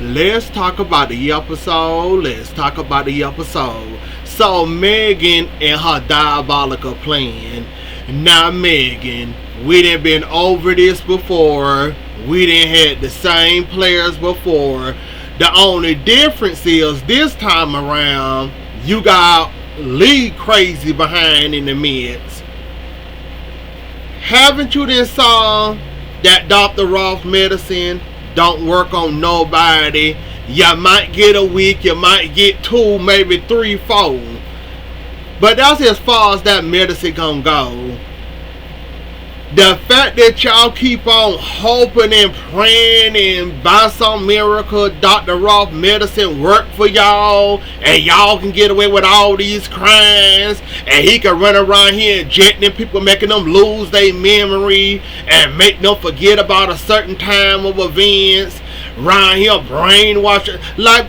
Let's talk about the episode. So Megan and her diabolical plan. Now Megan, we done been over this before. We done had the same players before. The only difference is this time around you got Lee crazy behind in the midst. Haven't you then saw that Dr. Ross medicine don't work on nobody? You might get a week, you might get 2, maybe 3, 4. But that's as far as that medicine gonna go. The fact that y'all keep on hoping and praying and by some miracle Dr. Ross medicine work for y'all and y'all can get away with all these crimes and he can run around here injecting people, making them lose their memory and make them forget about a certain time of events, around here brainwashing. Like,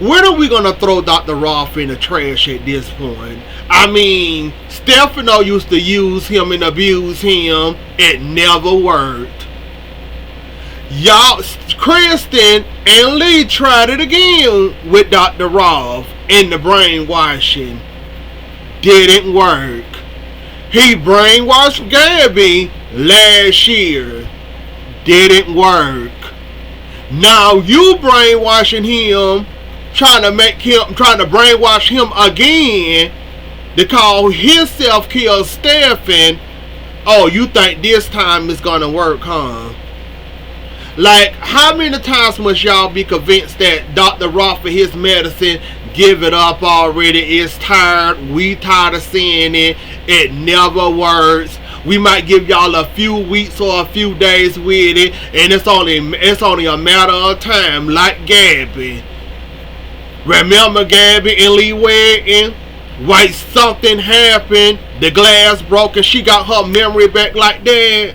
when are we gonna throw Dr. Ross in the trash at this point? I mean, Stefano used to use him and abuse him. It never worked. Y'all, Kristen and Lee tried it again with Dr. Ross in the brainwashing. Didn't work. He brainwashed Gabby last year. Didn't work. Now you brainwashing him, trying to brainwash him again to call himself kill Stefan. Oh, you think this time is gonna work, huh? Like, how many times must y'all be convinced that Dr. Ross for his medicine, give it up already, it's tired, we tired of seeing it, it never works. We might give y'all a few weeks or a few days with it, and it's only a matter of time, like Gabby. Remember Gabby and Lee wedding? Why something happened, the glass broke and she got her memory back like that.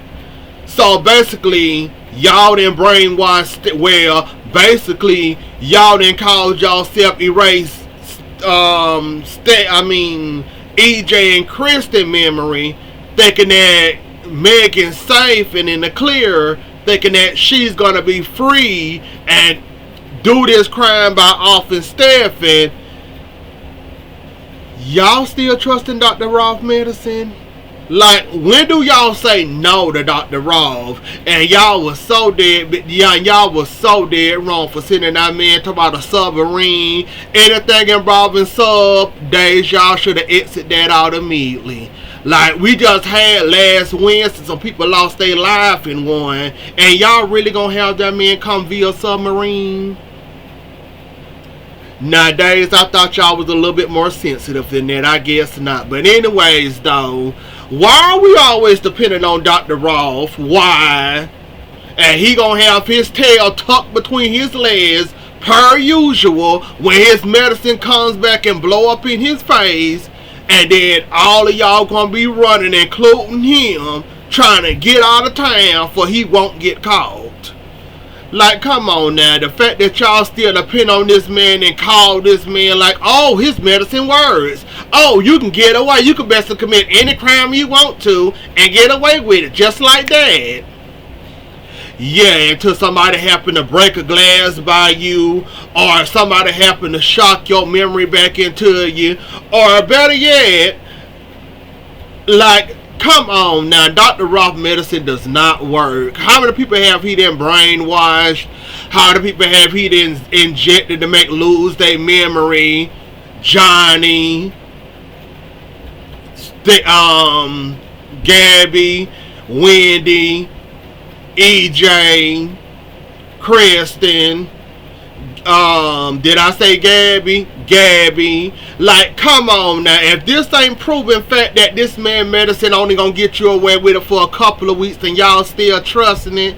So basically, y'all done brainwashed, well, basically, y'all done called y'allself erase, EJ and Kristen memory, thinking that Megan's safe and in the clear, thinking that she's gonna be free and do this crime by offing Stefan. Y'all still trusting Dr. Ross medicine? Like, when do y'all say no to Dr. Ross? And y'all was so dead wrong for sending that man to about a submarine. Anything involving sub days, y'all should have exited that out immediately. Like, we just had last Wednesday, some people lost their life in one. And y'all really gonna have that man come via submarine? Nowadays, I thought y'all was a little bit more sensitive than that. I guess not. But anyways, though, why are we always depending on Dr. Ross? Why? And he gonna have his tail tucked between his legs, per usual, when his medicine comes back and blow up in his face. And then all of y'all gonna be running, including him, trying to get out of town for he won't get caught. Like, come on now. The fact that y'all still depend on this man and call this man like, oh, his medicine works. Oh, you can get away. You can basically commit any crime you want to and get away with it. Just like that. Yeah, until somebody happen to break a glass by you, or somebody happen to shock your memory back into you, or better yet, like, come on now, Dr. Ross medicine does not work. How many people have he then brainwashed? How many people have he then injected to make lose their memory? Johnny, Gabby, Wendy, EJ, Kristen, did I say Gabby? Gabby. Like, come on now. If this ain't proven fact that this man medicine only gonna get you away with it for a couple of weeks and y'all still trusting it,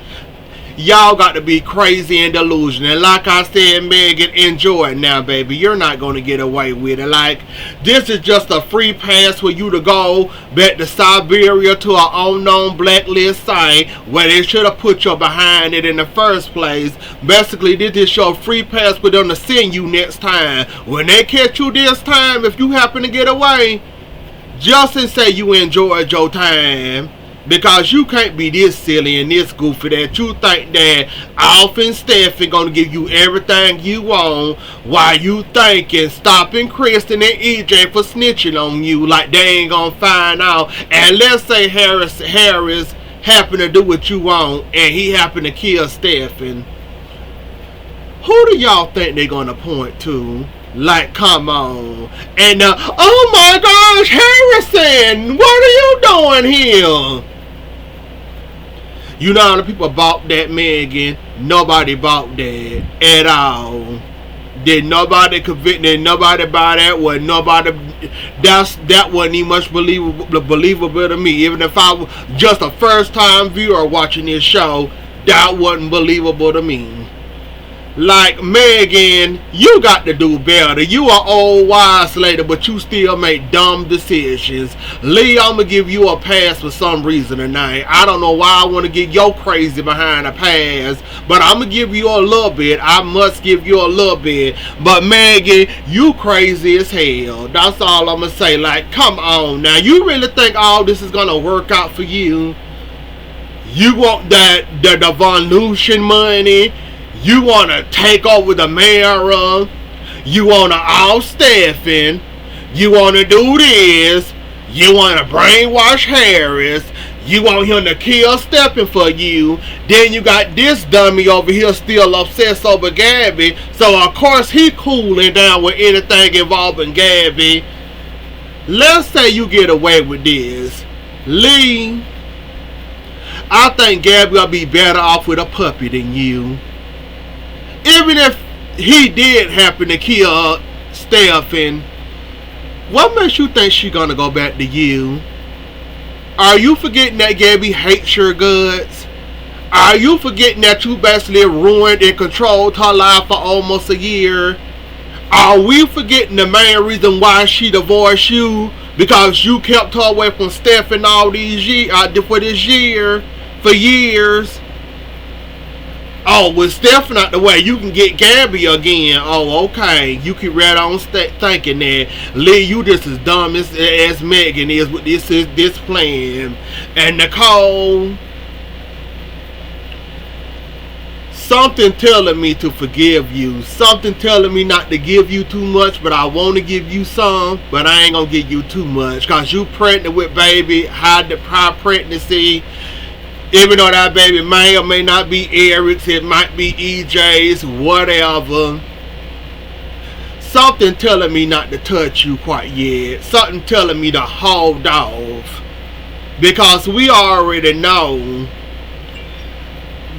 y'all got to be crazy and delusional. And like I said, Megan, enjoy it now, baby. You're not going to get away with it. Like, this is just a free pass for you to go back to Siberia to an unknown blacklist site where they should have put you behind it in the first place. Basically, this is your free pass for them to send you next time. When they catch you this time, if you happen to get away, just and say you enjoyed your time. Because you can't be this silly and this goofy that you think that Alf and Steph gonna give you everything you want, while you thinking stopping Kristen and EJ for snitching on you like they ain't gonna find out. And let's say Harris happen to do what you want and he happen to kill Stephen. Who do y'all think they gonna point to? Like, come on. And oh my gosh, Harrison, what are you doing here? You know how the people bought that, Megan? Nobody bought that at all. Did nobody convict? Did nobody buy that? Was nobody? That wasn't even much believable to me. Even if I was just a first time viewer watching this show, that wasn't believable to me. Like, Megan, you got to do better. You are old wise lady, but you still make dumb decisions. Lee, I'm going to give you a pass for some reason tonight. I don't know why I want to get your crazy behind a pass, but I'm going to give you a little bit. I must give you a little bit. But Megan, you crazy as hell. That's all I'm going to say. Like, come on now. You really think all this is going to work out for you? You want the devolution money? You want to take over the mayor? You want to out Stephen? You want to do this? You want to brainwash Harris? You want him to kill Stephen for you? Then you got this dummy over here still obsessed over Gabby. So of course he cooling down with anything involving Gabby. Let's say you get away with this. Lee, I think Gabby will be better off with a puppy than you. Even if he did happen to kill Stephen, what makes you think she's gonna go back to you? Are you forgetting that Gabby hates your guts? Are you forgetting that you basically ruined and controlled her life for almost a year? Are we forgetting the main reason why she divorced you? Because you kept her away from Stephen all these years, for years. Oh, with Stephen out the way, you can get Gabby again. Oh, okay. You keep right on thinking that. Lee, you just as dumb as Megan is with this plan. And Nicole, something telling me to forgive you. Something telling me not to give you too much, but I want to give you some, but I ain't gonna give you too much. Because you pregnant with baby, high pregnancy. Even though that baby may or may not be Eric's, it might be EJ's, whatever. Something telling me not to touch you quite yet. Something telling me to hold off. Because we already know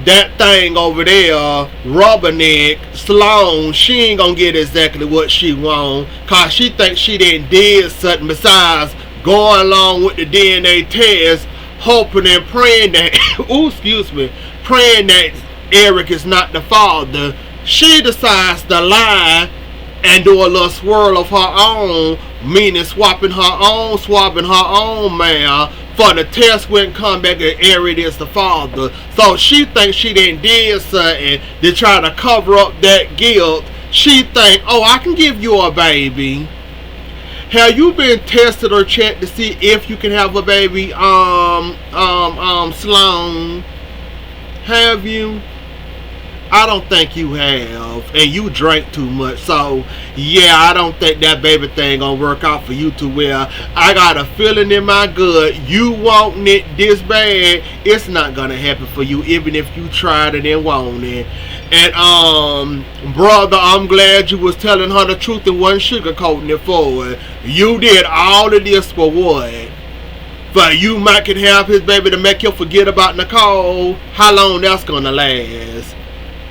that thing over there, Rubberneck, Sloan, she ain't gonna get exactly what she want. Because she thinks she done did something besides going along with the DNA test, hoping and praying that, praying that Eric is not the father. She decides to lie and do a little swirl of her own, meaning swapping her own mail for the test wouldn't come back and Eric is the father. So she thinks she done did something to try to cover up that guilt. She think, oh, I can give you a baby. Have you been tested or checked to see if you can have a baby, Sloan? Have you? I don't think you have. And you drank too much. So, yeah, I don't think that baby thing gonna work out for you too well. I got a feeling in my gut, you wanting it this bad, it's not gonna happen for you, even if you tried it and want it. And, brother, I'm glad you was telling her the truth and wasn't sugarcoating it for her. You did all of this for what? For you might can have his baby to make you forget about Nicole? How long that's gonna last?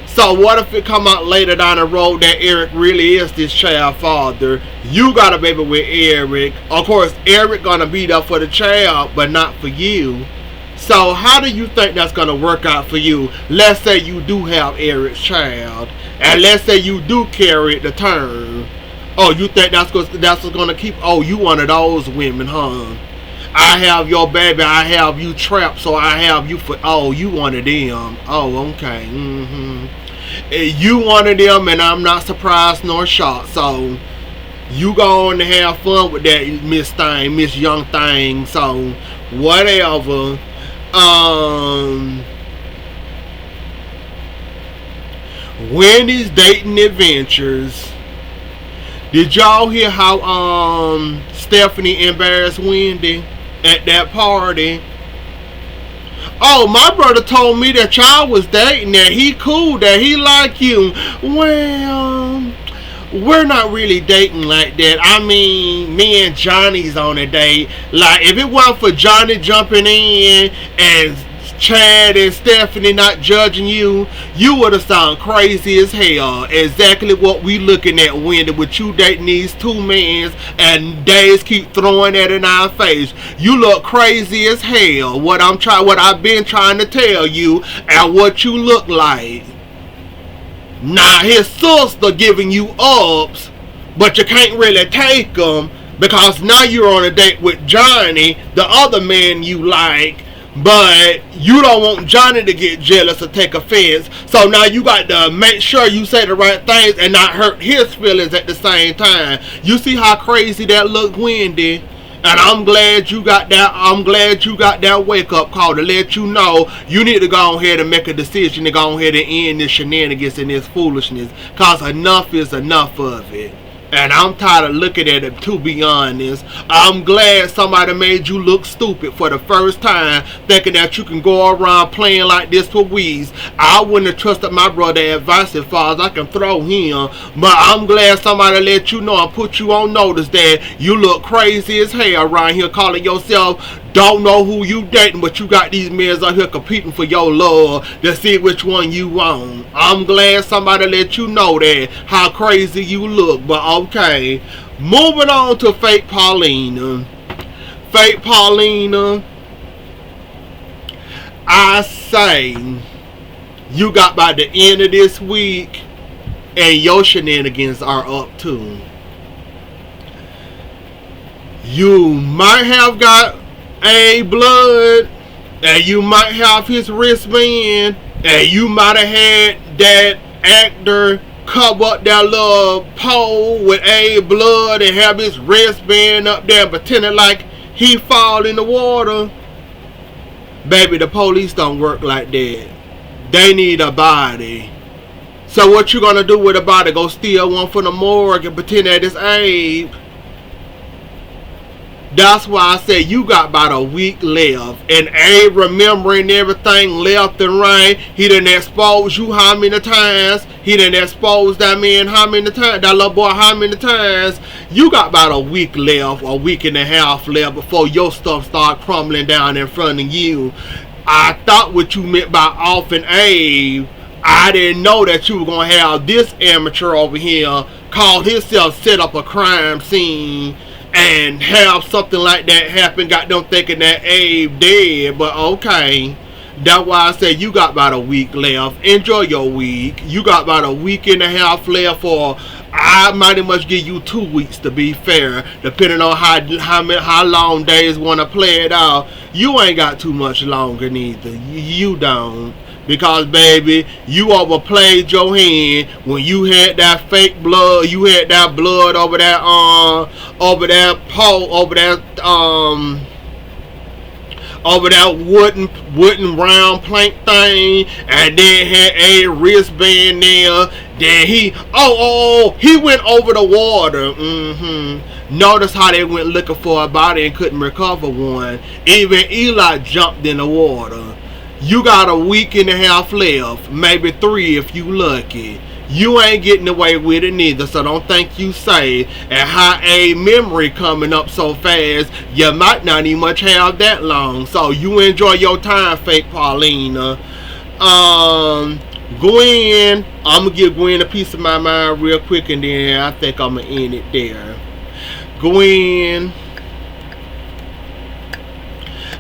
So what if it come out later down the road that Eric really is this child father? You got a baby with Eric. Of course, Eric gonna be there for the child, but not for you. So how do you think that's gonna work out for you? Let's say you do have Eric's child, and let's say you do carry it to term. Oh, you think that's what's gonna keep? Oh, you one of those women, huh? I have your baby, I have you trapped, so I have you for. Oh, you one of them. Oh, okay. You one of them, and I'm not surprised nor shocked. So you go on to have fun with that Miss Young Thing. So whatever. Wendy's dating adventures. Did y'all hear how Stephanie embarrassed Wendy at that party? Oh, my brother told me that y'all was dating, that he cool, that he like you. Well, we're not really dating like that. I mean, me and Johnny's on a date. Like, if it wasn't for Johnny jumping in and Chad and Stephanie not judging you, you would have sounded crazy as hell. Exactly what we looking at, Wendy, with you dating these two men and days keep throwing that in our face. You look crazy as hell. What I've been trying to tell you, and what you look like. Now his sister giving you ups, but you can't really take them because now you're on a date with Johnny, the other man you like. But you don't want Johnny to get jealous or take offense. So now you got to make sure you say the right things and not hurt his feelings at the same time. You see how crazy that looked, Wendy? And I'm glad you got that wake up call to let you know you need to go ahead and make a decision to go ahead and end this shenanigans and this foolishness. Cause enough is enough of it. And I'm tired of looking at it, to be honest. I'm glad somebody made you look stupid for the first time, thinking that you can go around playing like this for weeds. I wouldn't have trusted my brother advice as far as I can throw him. But I'm glad somebody let you know and put you on notice that you look crazy as hell around here calling yourself don't know who you dating, but you got these men out here competing for your love to see which one you want. I'm glad somebody let you know that, how crazy you look. But okay, moving on to Fake Paulina. Fake Paulina, I say you got by the end of this week and your shenanigans are up too. You might have got a blood, and you might have his wristband, and you might have had that actor cover up that little pole with a blood and have his wristband up there pretending like he fall in the water. Baby, the police don't work like that. They need a body. So what you gonna do with a body? Go steal one from the morgue and pretend that it's Abe? That's why I said you got about a week left. And Abe remembering everything left and right. He done exposed you how many times. He done exposed that man how many times. That little boy how many times. You got about a week left, a week and a half left before your stuff start crumbling down in front of you. I thought what you meant by off and Abe. I didn't know that you were going to have this amateur over here call himself set up a crime scene and have something like that happen. Got them thinking that Abe dead. But okay, that's why I said you got about a week left. Enjoy your week. You got about a week and a half left, or I mighty much give you 2 weeks to be fair, depending on how long days want to play it out. You ain't got too much longer neither. You don't. Because baby, you overplayed your hand when you had that fake blood. You had that blood over that pole, over that wooden round plank thing, and then had a wristband there. Then he went over the water. Notice how they went looking for a body and couldn't recover one. Even Eli jumped in the water. You got a week and a half left, maybe 3 if you lucky. You ain't getting away with it neither, so don't think you safe. And how a memory coming up so fast, you might not even much have that long. So you enjoy your time, Fake Paulina. Gwen, I'm going to give Gwen a piece of my mind real quick, and then I think I'm going to end it there. Gwen,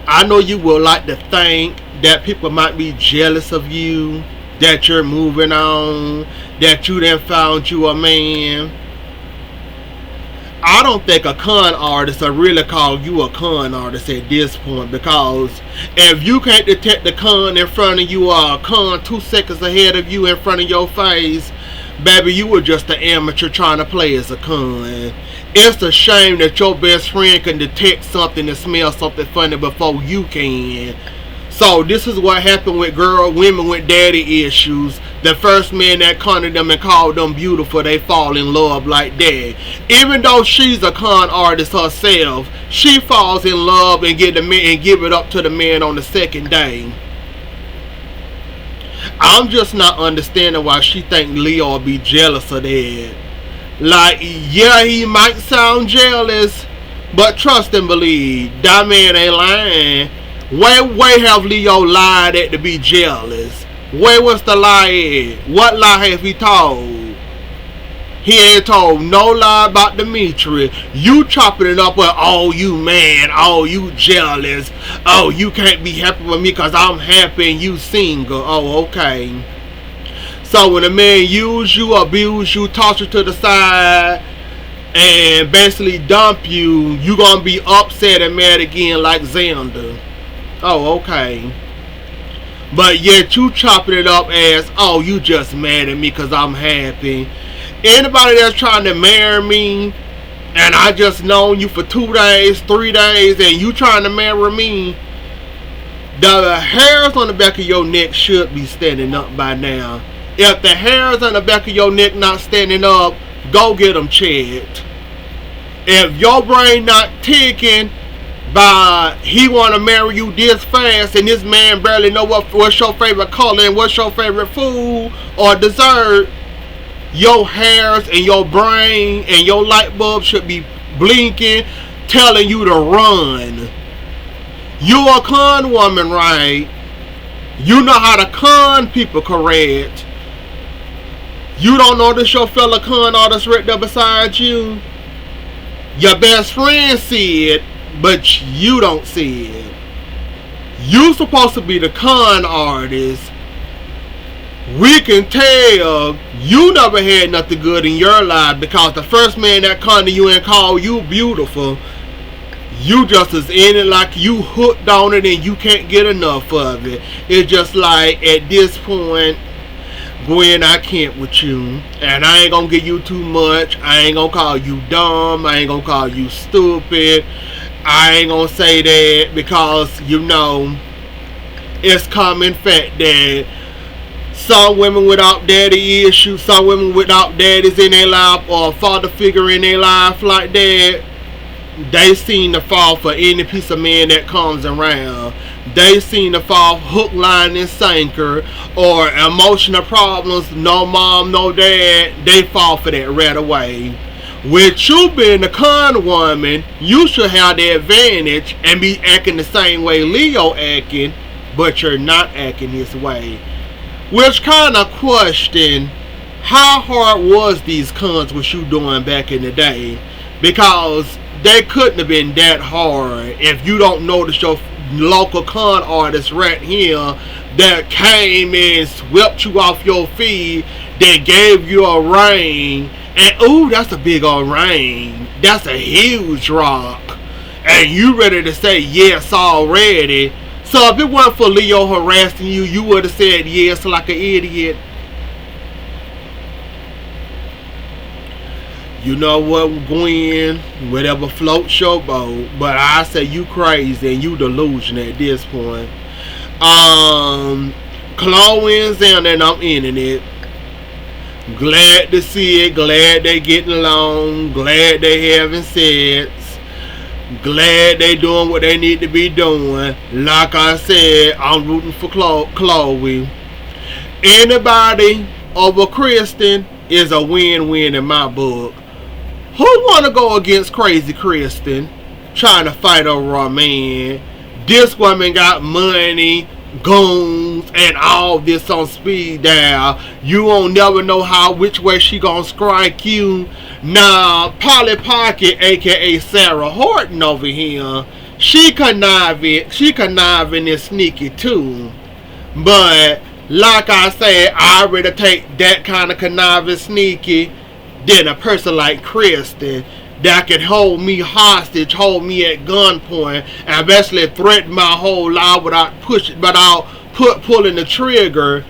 I know you would like to think that people might be jealous of you, that you're moving on, that you done found you a man. I don't think a con artist will really call you a con artist at this point, because if you can't detect the con in front of you, or a con 2 seconds ahead of you in front of your face, baby, you were just an amateur trying to play as a con. It's a shame that your best friend can detect something and smell something funny before you can. So this is what happened with women with daddy issues. The first man that conned them and called them beautiful, they fall in love like that. Even though she's a con artist herself, she falls in love and give it up to the man on the second day. I'm just not understanding why she think Leo will be jealous of that. Like, yeah, he might sound jealous, but trust and believe, that man ain't lying. Where have Leo lied at to be jealous? Where was the lie at? What lie have he told? He ain't told no lie about Dimitri. You chopping it up with, oh, you man, oh, you jealous, oh, you can't be happy with me because I'm happy and you single. Oh, okay. So when a man use you, abuse you, toss you to the side, and basically dump you, you gonna be upset and mad again like Xander. Oh, okay. But yet you chopping it up as, oh, you just mad at me because I'm happy. Anybody that's trying to marry me, and I just known you for 2 days, 3 days, and you trying to marry me, the hairs on the back of your neck should be standing up by now. If the hairs on the back of your neck not standing up, go get them checked. If your brain not ticking by he want to marry you this fast and this man barely know what's your favorite color and what's your favorite food or dessert, your hairs and your brain and your light bulb should be blinking, telling you to run. You a con woman, right? You know how to con people correct. You don't notice your fellow con artist right there beside you? Your best friend see it, but you don't see it. You supposed to be the con artist. We can tell you never had nothing good in your life because the first man that come to you and call you beautiful, you just is in it like you hooked on it and you can't get enough of it. It's just like at this point, Gwen, I can't with you, and I ain't gonna give you too much. I ain't gonna call you dumb. I ain't gonna call you stupid. I ain't gonna say that because, you know, it's common fact that some women without daddy issues, some women without daddies in their life or a father figure in their life like that, they seem to fall for any piece of man that comes around. They seem to fall hook, line, and sinker, or emotional problems, no mom, no dad, they fall for that right away. With you being a con woman, you should have the advantage and be acting the same way Leo acting, but you're not acting this way. Which kind of question, how hard was these cons with you doing back in the day? Because they couldn't have been that hard if you don't notice your local con artist right here that came and swept you off your feet, that gave you a ring, and ooh, that's a big old ring, that's a huge rock, and you ready to say yes already. So if it weren't for Leo harassing you, you would have said yes like an idiot. You know what, Gwen? Whatever floats your boat. But I say you crazy and you delusional at this point. Chloe and Xander, I'm in it. Glad to see it. Glad they getting along. Glad they having sex. Glad they doing what they need to be doing. Like I said, I'm rooting for Chloe. Anybody over Kristen is a win-win in my book. Who want to go against crazy Kristen trying to fight over a man? This woman got money, goons, and all this on speed dial. You won't never know which way she gonna strike you. Now, Polly Pocket, aka Sarah Horton over here, she conniving and sneaky too. But like I said, I already take that kind of conniving sneaky than a person like Kristen that can hold me hostage, hold me at gunpoint, and basically threaten my whole life without pulling the trigger,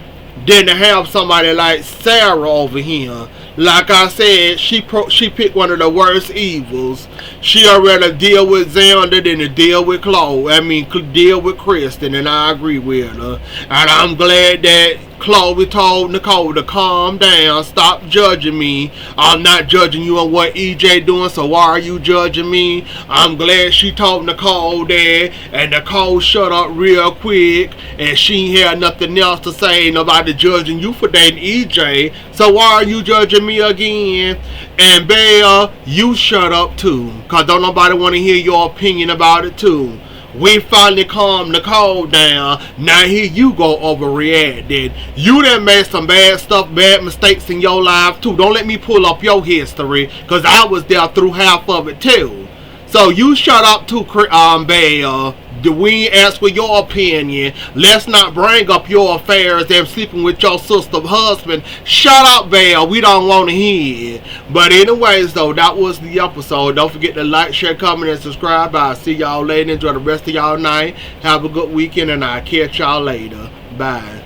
than to have somebody like Sarah over here. Like I said, she picked one of the worst evils. She'd rather deal with Xander than to deal with Chloe. Deal with Kristen, and I agree with her. And I'm glad that Chloe told Nicole to calm down, stop judging me. I'm not judging you on what EJ doing, so why are you judging me? I'm glad she told Nicole that, and Nicole shut up real quick, and she had nothing else to say. Nobody judging you for dating EJ, so why are you judging me again? And Belle, you shut up too, cause don't nobody want to hear your opinion about it too. We finally calmed Nicole down. Now here you go overreacting. You done made some bad stuff, bad mistakes in your life too. Don't let me pull up your history, cause I was there through half of it too. So you shut up too, Belle. We ain't ask for your opinion. Let's not bring up your affairs and sleeping with your sister's husband. Shut up, Belle. We don't want to hear it. But anyways, though, that was the episode. Don't forget to like, share, comment, and subscribe. I'll see y'all later. Enjoy the rest of y'all night. Have a good weekend, and I'll catch y'all later. Bye.